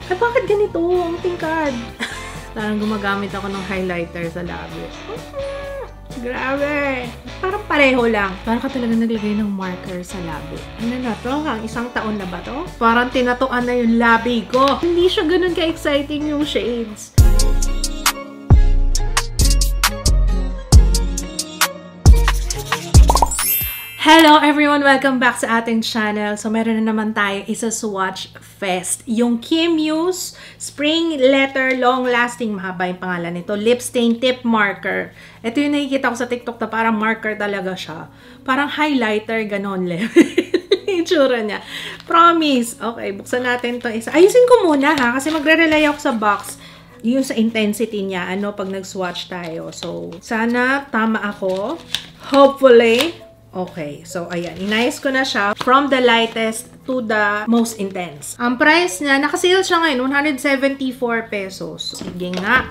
Ay, bakit ganito? Ang tingkad. Parang gumagamit ako ng highlighter sa labi. Grabe! Parang pareho lang. Parang ka talaga naglagay ng marker sa labi. Ano na to? Ang isang taon na ba to? Parang tinatuan na yung labi ko. Hindi siya ganun ka-exciting yung shades. Hello everyone! Welcome back sa ating channel. So, meron na naman tayo isa swatch fest. Yung Kim Muse Spring Letter Long Lasting, mahaba yung pangalan nito, Lip Stain Tip Marker. Ito yung nakikita ko sa TikTok na parang marker talaga siya. Parang highlighter, ganon level. Itsura niya. Promise. Okay, buksan natin to isa. Ayusin ko muna ha, kasi magre-rely ako sa box. Yung sa intensity niya, pag nag-swatch tayo. So, sana tama ako. Hopefully. Okay, so ayan, inayos ko na siya from the lightest to the most intense. Ang price niya, nakasale siya ngayon, 174 pesos. Sige nga,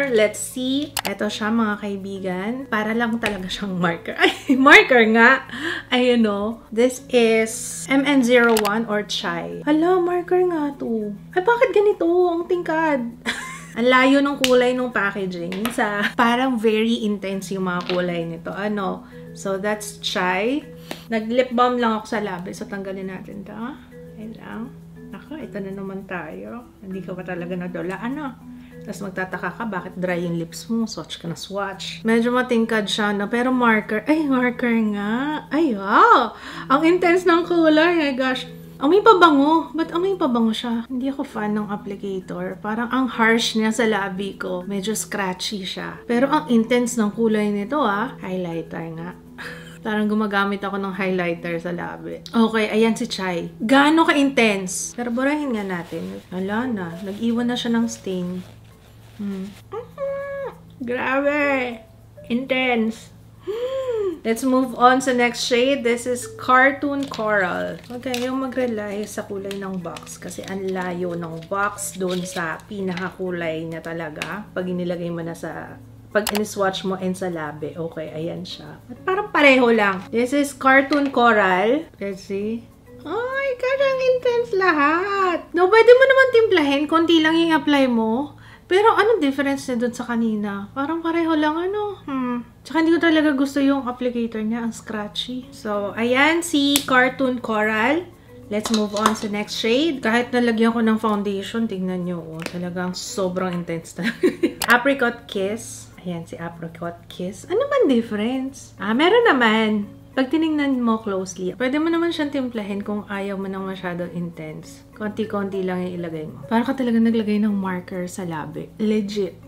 let's see. Ito siya mga kaibigan. Para lang talaga siyang marker. Ay, marker nga! Ayan o. This is MN01 or Chai. Hala, marker nga to. Ay, bakit ganito? Ang tingkad. Ang layo ng kulay ng packaging. Parang very intense yung mga kulay nito. So, that's Chai. Nag-lip balm lang ako sa labi. So, tanggalin natin ito. Ayan lang. Ako, ito na naman tayo. Hindi ka ba talaga nadula? Tapos magtataka ka, bakit dry yung lips mo? Swatch ka na swatch. Medyo matingkad siya na, pero marker. Ay, marker nga. Ay, wow! Ang intense ng kulay. My gosh. Amoy pabango. Ba't amoy pabango siya? Hindi ako fan ng applicator. Parang ang harsh niya sa labi ko. Medyo scratchy siya. Pero ang intense ng kulay nito highlighter nga. Parang gumagamit ako ng highlighter sa labi. Okay, ayan si Chai. Gaano ka-intense? Pero burahin nga natin. Wala na. Nag-iwan na siya ng stain. Grabe! Intense! Let's move on sa next shade. This is Cartoon Coral. Okay, yung mag-rely sa kulay ng box. Kasi ang layo ng box doon sa pinakakulay niya talaga. Pag inilagay mo na sa... Pag in-swatch mo and sa labi. Okay, ayan siya. At parang pareho lang. This is Cartoon Coral. Let's see. Oh my God, ang intense lahat. No, pwede mo naman timplahin. Konti lang yung apply mo. Pero anong difference niya dun sa kanina? Parang pareho lang Tsaka hindi ko talaga gusto yung applicator niya. Ang scratchy. So, ayan si Cartoon Coral. Let's move on sa next shade. Kahit nalagyan ko ng foundation, tingnan nyo. Talagang sobrang intense na. Apricot Kiss. Ayan si Apricot Kiss. Ano man difference? Meron naman. Pag tinignan mo closely, pwede mo naman siyang timplahin kung ayaw mo nang masyadong intense. Konti-konti lang yung ilagay mo. Parang ka talaga naglagay ng marker sa labi. Legit.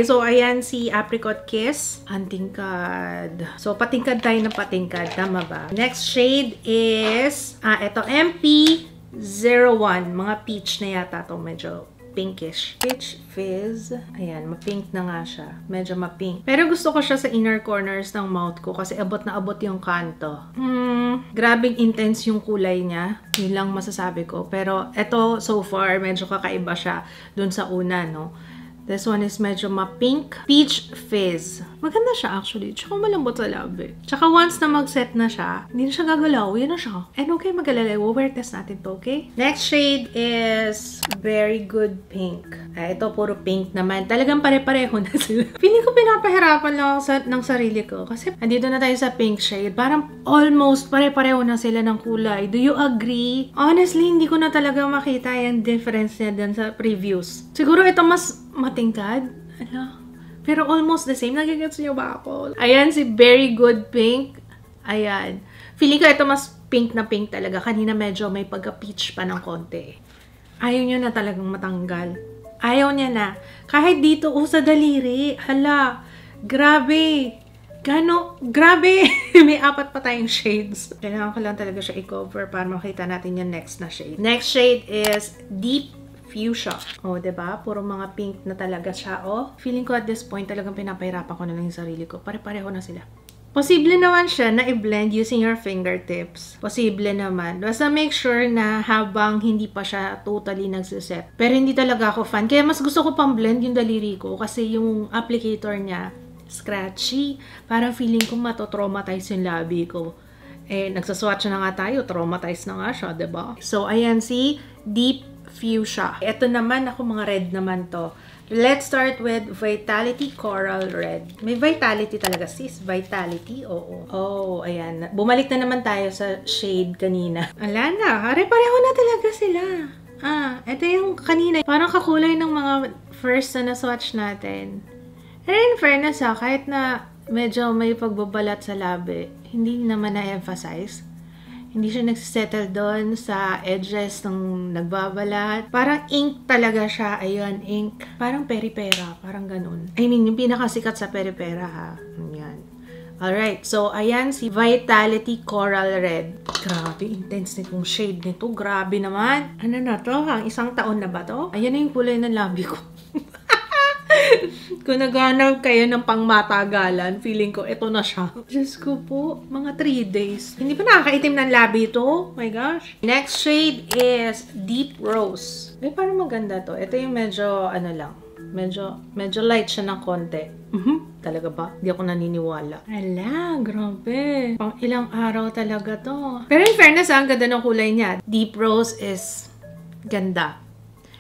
So, ayan si Apricot Kiss. Ang tingkad. So, patingkad tayo na patingkad. Tama ba? Next shade is, ito, MP01. Mga peach na yata to. Medyo pinkish. Peach Fizz. Ayan, mapink na nga siya. Medyo mapink. Pero gusto ko siya sa inner corners ng mouth ko kasi abot na abot yung kanto. Grabing intense yung kulay niya. Yun lang masasabi ko. Pero ito, so far, medyo kakaiba siya dun sa una, no? This one is medyo ma-pink. Peach Fizz. Maganda siya actually. Tsaka malambot sa labi. Tsaka once na mag-set na siya, hindi na siya gagalaw. Yan na siya. And okay, mag-alala. Wear test natin to, okay? Next shade is Very Good Pink. Ito, puro pink naman. Talagang pare-pareho na sila. Feeling ko pinapahirapan lang ng sarili ko. Kasi andito na tayo sa pink shade. Parang almost pare-pareho na sila ng kulay. Do you agree? Honestly, hindi ko na talaga makita yung difference niya dun sa previews. Siguro ito mas matingkad. Pero almost the same. Nagigets niyo ba ako? Ayan si Very Good Pink. Ayan. Feeling ko ito mas pink na pink talaga. Kanina medyo may pagka-peach pa ng konti. Ayaw niya na talagang matanggal. Ayaw niya na. Kahit dito, sa daliri. Hala. Grabe. Grabe. May 4 pa tayong shades. Kailangan ko lang talaga siya i-cover para makita natin yung next na shade. Next shade is Deep Fuchsia. Diba? Puro mga pink na talaga siya. Feeling ko at this point talagang pinapahirapan ko na lang yung sarili ko. Pare-pareho na sila. Posible naman siya na i-blend using your fingertips. Posible naman. Basta make sure na habang hindi pa siya totally nagsiset. Pero hindi talaga ako fan. Kaya mas gusto ko pang blend yung daliri ko kasi yung applicator niya scratchy. Parang feeling ko matotraumatize yung labi ko. Nagsaswatch na nga tayo. Traumatized na nga siya, diba? So, ayan si Deep fuchsia. Ito naman, ako mga red naman to. Let's start with Vitality Coral Red. May Vitality talaga, sis. Vitality, oo. Oh, ayan. Bumalik na naman tayo sa shade kanina. Ala na, pare-pareho na talaga sila. Ito yung kanina. Parang kakulay ng mga first na swatch natin. And in fairness kahit na medyo may pagbabalat sa labi, hindi naman na-emphasize. Hindi siya nagsisettle doon sa edges ng nagbabalat. Parang ink talaga siya. Ayun, ink. Parang peripera. Parang ganun. I mean, yung pinakasikat sa peripera ha. Ayan. Alright. So, ayan si Vitality Coral Red. Grabe, intense nitong shade nito. Grabe naman. Ano na to? Ang isang taon na ba to? Ayan na yung kulay ng labi ko. Kung naghanap kayo ng pangmatagalan, feeling ko, ito na siya. Diyos ko po, mga 3 days. Hindi pa nakakaitim ng labi ito? Oh my gosh. Next shade is Deep Rose. Parang maganda to. Ito yung medyo, ano lang, medyo light siya ng konti. Talaga ba? Hindi ako naniniwala. Ala, grabe. Pang ilang araw talaga to. Pero in fairness, ang ganda ng kulay niya. Deep Rose is ganda.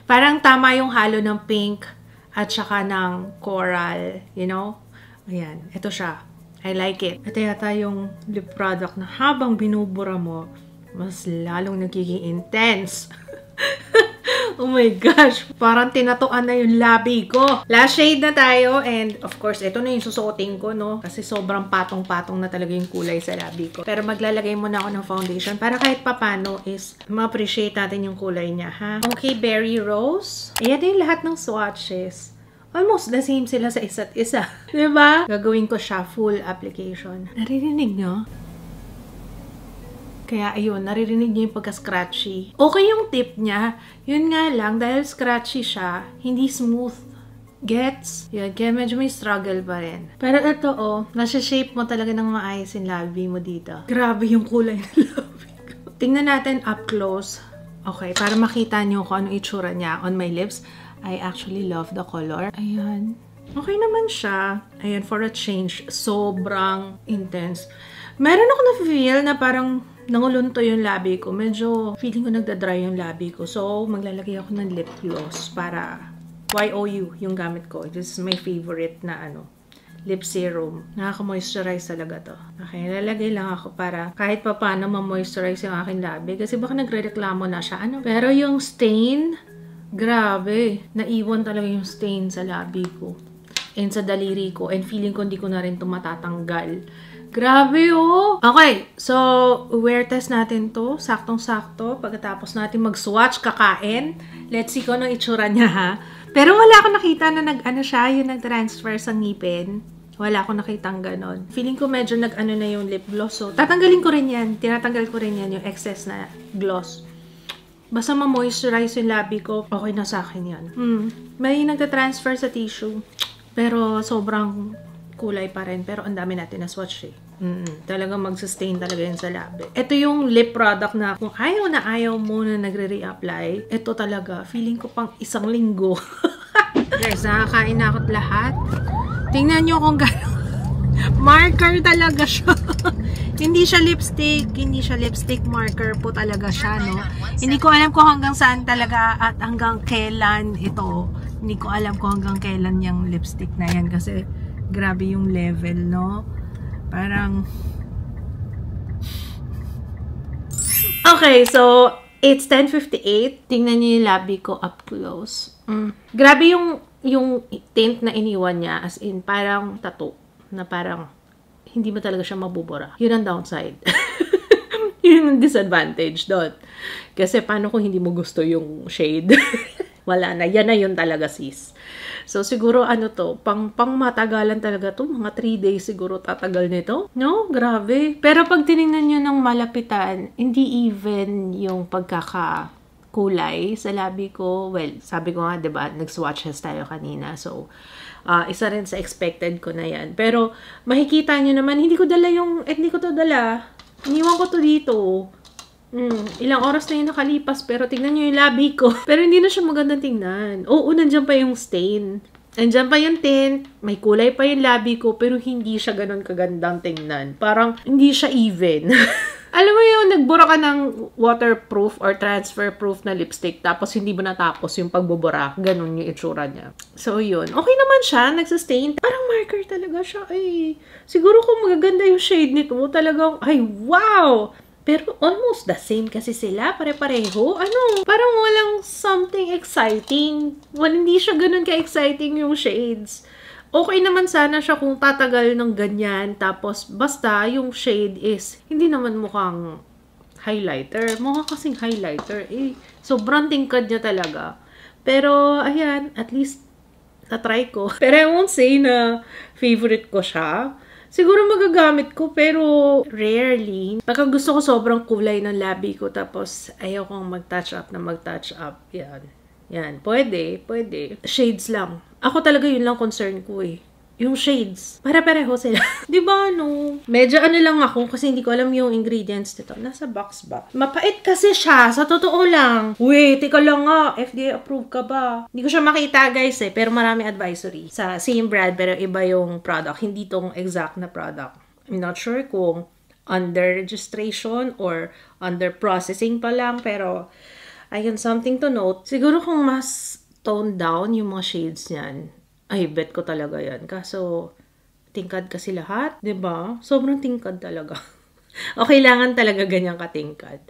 Parang tama yung halo ng pink at saka ng coral, you know? Ayan, ito siya. I like it. Ito yata yung lip product na habang binubura mo, mas lalong nagiging intense. Oh my gosh, parang tinatuan na yung labi ko. Last shade na tayo and of course, ito na yung susuotin ko, no? Kasi sobrang patong-patong na talaga yung kulay sa labi ko. Pero maglalagay muna ako ng foundation para kahit papano is ma-appreciate natin yung kulay niya, ha? Okay, Berry Rose. Ayan yung lahat ng swatches. Almost the same sila sa isa't isa. Diba? Gagawin ko siya full application. Naririnig nyo? Kaya ayun, naririnig niyo yung pagka-scratchy. Okay yung tip niya. Yun nga lang, dahil scratchy siya, hindi smooth. Gets? Yun, kaya medyo may struggle pa rin. Pero ito nasa shape mo talaga ng maayos yung labi mo dito. Grabe yung kulay ng labi ko. Tingnan natin up close. Okay, para makita niyo kung ano itsura niya on my lips. I actually love the color. Ayan. Okay naman siya. Ayan, for a change, sobrang intense. Meron ako na-feel na parang nangulunto yung labi ko. Medyo feeling ko nagda-dry yung labi ko. So, maglalagay ako ng lip gloss para YOU yung gamit ko. This is my favorite na lip serum. Nakaka-moisturize talaga to. Okay, lalagay lang ako para kahit pa paano ma-moisturize yung aking labi. Kasi baka nagre-reklamo na siya. Pero yung stain, grabe. Naiwan talaga yung stain sa labi ko. And sa daliri ko. And feeling ko hindi ko na rin ito matatanggal. Grabe Okay, so wear test natin to. Saktong-sakto. Pagkatapos natin mag-swatch, kakain. Let's see kung anong itsura niya ha. Pero wala akong nakita na yung nag-transfer sa ngipin. Wala akong nakitang ganon. Feeling ko medyo na yung lip gloss. So, tatanggalin ko rin yan. Tinatanggal ko rin yan yung excess na gloss. Basta ma-moisturize yung labi ko, okay na sa akin yan. May nagta-transfer sa tissue. Pero sobrang kulay pa rin. Pero ang dami natin na swatch talagang mag-sustain talaga yun sa labi. Ito yung lip product na kung ayaw mo na nagre-reapply, ito talaga, feeling ko pang 1 linggo. Guys, nakakain na ako't lahat. Tingnan nyo kung gano'n. Marker talaga siya. Hindi siya lipstick marker po talaga siya, no? Hindi ko alam kung hanggang saan talaga at hanggang kailan ito. Hindi ko alam kung hanggang kailan yung lipstick na yan kasi grabe yung level, no? Parang okay, so it's 10:58. Tingnan niyo yung labi ko up close. Grabe yung tint na iniwan niya, as in parang tattoo na parang hindi mo talaga siya mabubura. Yun ang downside. Yun ang disadvantage doon. Kasi paano kung hindi mo gusto yung shade? Wala na. Yan na yun talaga, sis. So, siguro pang matagalan talaga to. Mga 3 days siguro tatagal nito. No? Grabe. Pero pag tinignan nyo ng malapitan, hindi even yung pagkakakulay sa labi ko. Well, sabi ko nga, diba, nag-swatches tayo kanina. So, isa rin sa expected ko na yan. Pero, makikita nyo naman, hindi ko to dala. Iniwan ko to dito. Ilang oras na yung nakalipas, pero tingnan nyo yung labi ko. Pero hindi na siya magandang tingnan. Oo, nandiyan pa yung stain. Nandiyan pa yung tint. May kulay pa yung labi ko, pero hindi siya ganun kagandang tingnan. Parang, hindi siya even. Alam mo yung nagbura ka ng waterproof or transfer-proof na lipstick tapos hindi mo natapos yung pagbubura. Ganun yung itsura niya. So, yun. Okay naman siya. Nagsustain. Parang marker talaga siya. Ay, siguro kung magaganda yung shade nito, talagang, ay, wow! Pero almost the same kasi sila. Pare-pareho. Ano? Parang walang something exciting. Hindi siya ganun ka-exciting yung shades. Okay naman sana siya kung tatagal ng ganyan. Tapos, basta yung shade is, hindi naman mukhang highlighter. Mukha kasing highlighter. Eh, sobrang tingkad niya talaga. Pero, ayan, at least, natry ko. Pero I won't say na favorite ko siya. Siguro magagamit ko, pero rarely. Pagka gusto ko sobrang kulay ng labi ko, tapos ayaw kong mag-touch up na mag-touch up. Yan. Yan. Pwede. Shades lang. Ako talaga yun lang concern ko eh. Yung shades. Pare-pareho sila. Diba, no? Medyo ano lang ako kasi hindi ko alam yung ingredients nito. Nasa box ba? Mapait kasi siya. Sa totoo lang. Wait, tika lang nga. FDA approved ka ba? Hindi ko siya makita, guys eh. Pero marami advisory. Sa same brand, pero iba yung product. Hindi tong exact na product. I'm not sure kung under registration or under processing pa lang. Pero, ayun, something to note. Siguro kung mas toned down yung mga shades niyan, ay, bet ko talaga yan. Kaso, tingkad kasi lahat, 'di ba? Sobrang tingkad talaga. O kailangan talaga ganyan katingkad.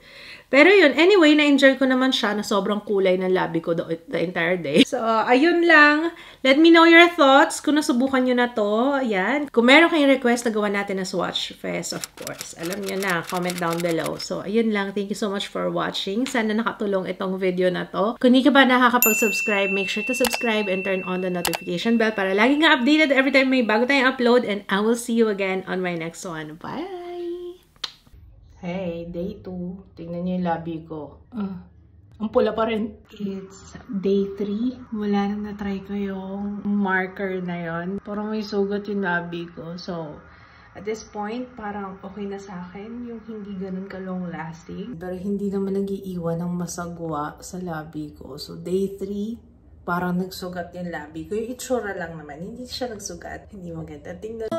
Pero yun, anyway, na-enjoy ko naman siya na sobrang kulay ng labi ko the entire day. So, ayun lang. Let me know your thoughts kung nasubukan nyo na to. Ayan. Kung meron kayong request na gawa natin na Swatch Fest, of course. Alam nyo na, comment down below. So, ayun lang. Thank you so much for watching. Sana nakatulong itong video na to. Kung hindi ka ba nakakapag-subscribe, make sure to subscribe and turn on the notification bell para lagi nga updated every time may bago tayong upload. And I will see you again on my next one. Bye! Hey, day 2. Tingnan niyo yung labi ko. Ang pula pa rin. It's day 3. Wala nang na-try ko yung marker na yon. Parang may sugat yung labi ko. So, at this point, parang okay na sa akin yung hindi ganun ka long lasting. Pero hindi naman nag-iiwan ng masagwa sa labi ko. So, day 3, parang nagsugat yung labi ko. Yung itsura lang naman. Hindi siya nagsugat. Hindi maganda. Tingnan.